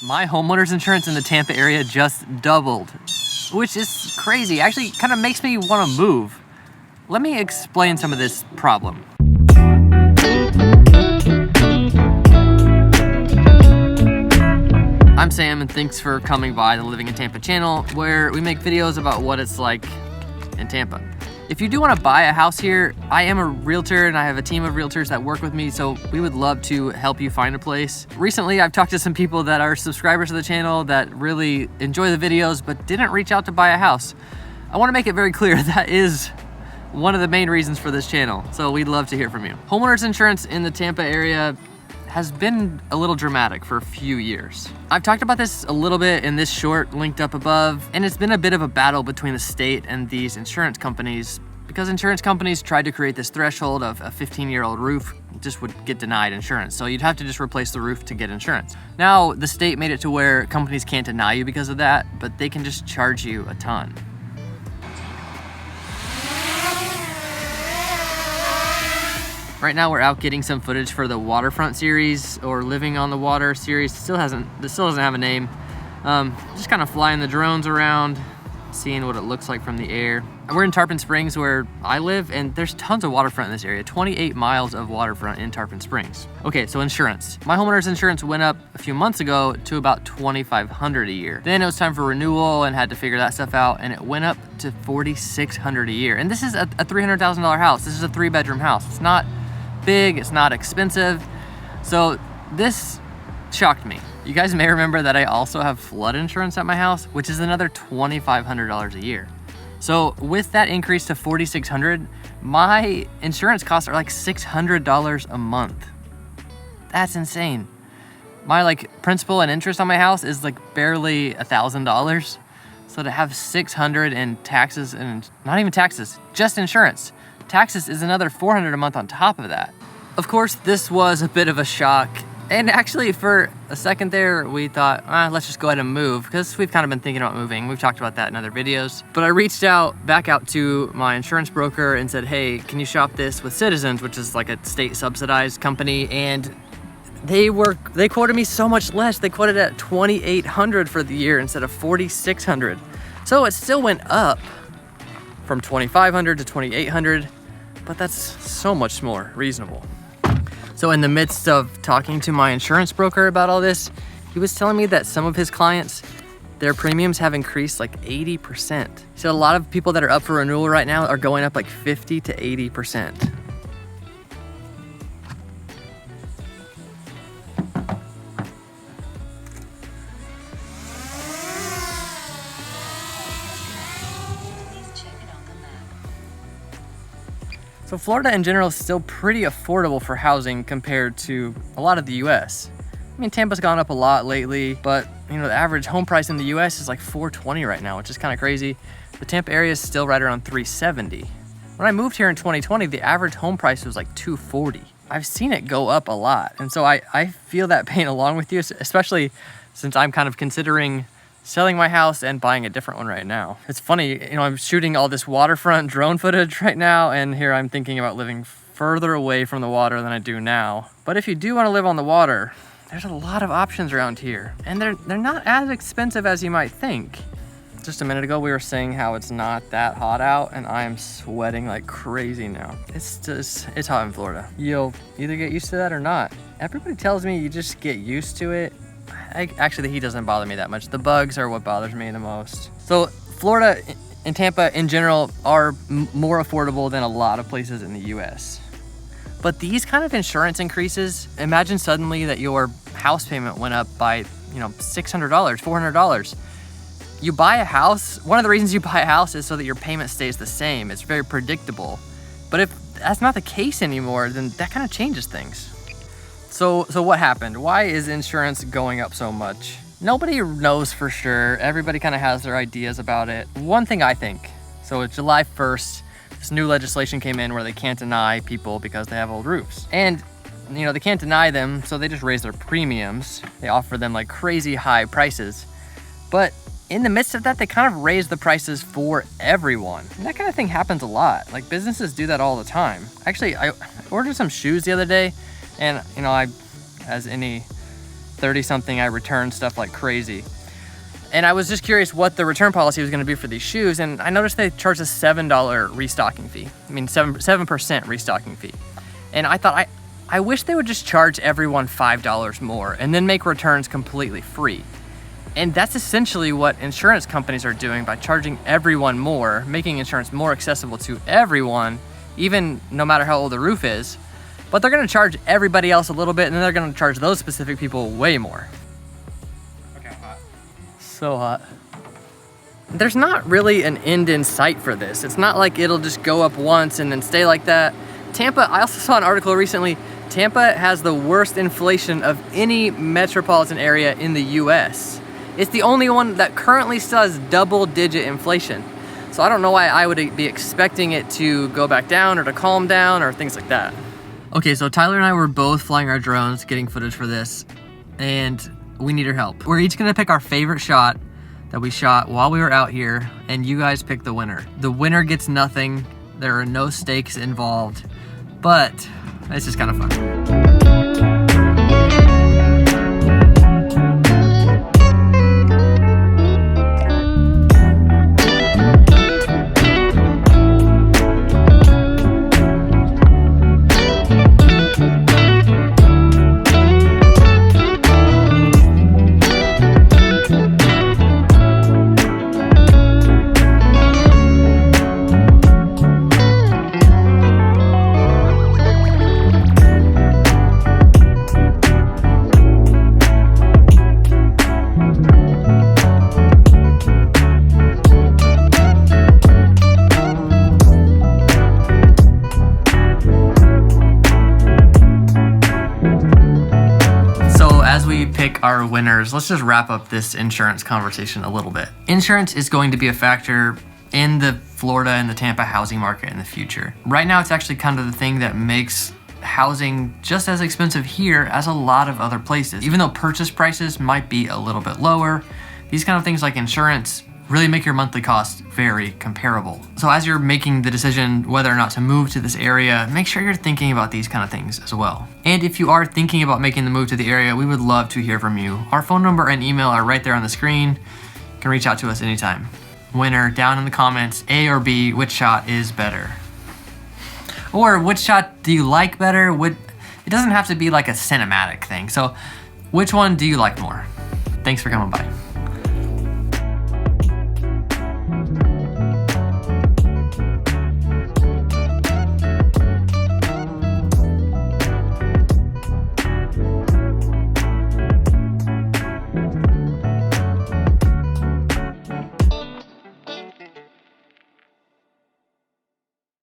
My homeowners insurance in the Tampa area just doubled, which is crazy. Actually, kind of makes me want to move. Let me explain some of this problem. I'm Sam, and thanks for coming by the Living in Tampa channel, where we make videos about what it's like in Tampa. If you do want to buy a house here, I am a realtor and I have a team of realtors that work with me, so we would love to help you find a place. Recently, I've talked to some people that are subscribers to the channel that really enjoy the videos but didn't reach out to buy a house. I want to make it very clear that is one of the main reasons for this channel, so we'd love to hear from you. Homeowners insurance in the Tampa area has been a little dramatic for a few years. I've talked about this a little bit in this short linked up above, and it's been a bit of a battle between the state and these insurance companies because insurance companies tried to create this threshold of a 15-year-old roof just would get denied insurance. So you'd have to just replace the roof to get insurance. Now, the state made it to where companies can't deny you because of that, but they can just charge you a ton. Right now we're out getting some footage for the waterfront series or living on the water series. This still doesn't have a name. Just kind of flying the drones around, seeing what it looks like from the air. We're in Tarpon Springs where I live, and there's tons of waterfront in this area, 28 miles of waterfront in Tarpon Springs. Okay, so insurance. My homeowner's insurance went up a few months ago to about $2,500 a year. Then it was time for renewal and had to figure that stuff out, and it went up to $4,600 a year. And this is a $300,000 house. This is a 3-bedroom house. It's not big, it's not expensive. So this shocked me. You guys may remember that I also have flood insurance at my house, which is another $2,500 a year. So with that increase to $4,600, my insurance costs are like $600 a month. That's insane. My principal and interest on my house is barely $1,000. So to have $600 in taxes, and not even taxes, just insurance. Taxes is another $400 a month on top of that. Of course, this was a bit of a shock. And actually, for a second there, we thought, let's just go ahead and move, because we've kind of been thinking about moving. We've talked about that in other videos. But I reached back out to my insurance broker and said, hey, can you shop this with Citizens, which is like a state subsidized company? And they quoted me so much less. They quoted at $2,800 for the year instead of $4,600. So it still went up from $2,500 to $2,800. But that's so much more reasonable. So in the midst of talking to my insurance broker about all this, he was telling me that some of his clients, their premiums have increased 80%. So a lot of people that are up for renewal right now are going up 50 to 80%. So Florida in general is still pretty affordable for housing compared to a lot of the US. I mean, Tampa's gone up a lot lately, but the average home price in the US is $420 right now, which is kind of crazy. The Tampa area is still right around $370. When I moved here in 2020, the average home price was $240. I've seen it go up a lot. And so I feel that pain along with you, especially since I'm kind of considering selling my house and buying a different one right now. It's funny, I'm shooting all this waterfront drone footage right now, and here I'm thinking about living further away from the water than I do now. But if you do want to live on the water, there's a lot of options around here, and they're not as expensive as you might think. Just a minute ago, we were saying how it's not that hot out, and I am sweating like crazy now. It's hot in Florida. You'll either get used to that or not. Everybody tells me you just get used to it. Actually, the heat doesn't bother me that much. The bugs are what bothers me the most. So Florida and Tampa in general are more affordable than a lot of places in the US. But these kind of insurance increases, imagine suddenly that your house payment went up by, $600, $400. You buy a house, one of the reasons you buy a house is so that your payment stays the same. It's very predictable. But if that's not the case anymore, then that kind of changes things. So what happened? Why is insurance going up so much? Nobody knows for sure. Everybody kind of has their ideas about it. One thing I think, so it's July 1st, this new legislation came in where they can't deny people because they have old roofs. And, they can't deny them, so they just raise their premiums. They offer them crazy high prices. But in the midst of that, they kind of raise the prices for everyone. And that kind of thing happens a lot. Businesses do that all the time. Actually, I ordered some shoes the other day, and I, as any 30 something, I returned stuff like crazy. And I was just curious what the return policy was gonna be for these shoes, and I noticed they charged a $7 restocking fee. I mean, 7% restocking fee. And I thought, I wish they would just charge everyone $5 more and then make returns completely free. And that's essentially what insurance companies are doing by charging everyone more, making insurance more accessible to everyone, even no matter how old the roof is. But they're gonna charge everybody else a little bit, and then they're gonna charge those specific people way more. So hot. There's not really an end in sight for this. It's not like it'll just go up once and then stay like that. Tampa, I also saw an article recently, Tampa has the worst inflation of any metropolitan area in the US. It's the only one that currently still has double-digit inflation. So I don't know why I would be expecting it to go back down or to calm down or things like that. Okay, so Tyler and I were both flying our drones, getting footage for this, and we need your help. We're each gonna pick our favorite shot that we shot while we were out here, and you guys pick the winner. The winner gets nothing. There are no stakes involved, but it's just kind of fun. Pick our winners, let's just wrap up this insurance conversation a little bit. Insurance is going to be a factor in the Florida and the Tampa housing market in the future. Right now, it's actually kind of the thing that makes housing just as expensive here as a lot of other places. Even though purchase prices might be a little bit lower, these kind of things like insurance really make your monthly costs very comparable. So as you're making the decision whether or not to move to this area, make sure you're thinking about these kind of things as well. And if you are thinking about making the move to the area, we would love to hear from you. Our phone number and email are right there on the screen. You can reach out to us anytime. Winner, down in the comments, A or B, which shot is better? Or which shot do you like better? It doesn't have to be like a cinematic thing. So which one do you like more? Thanks for coming by.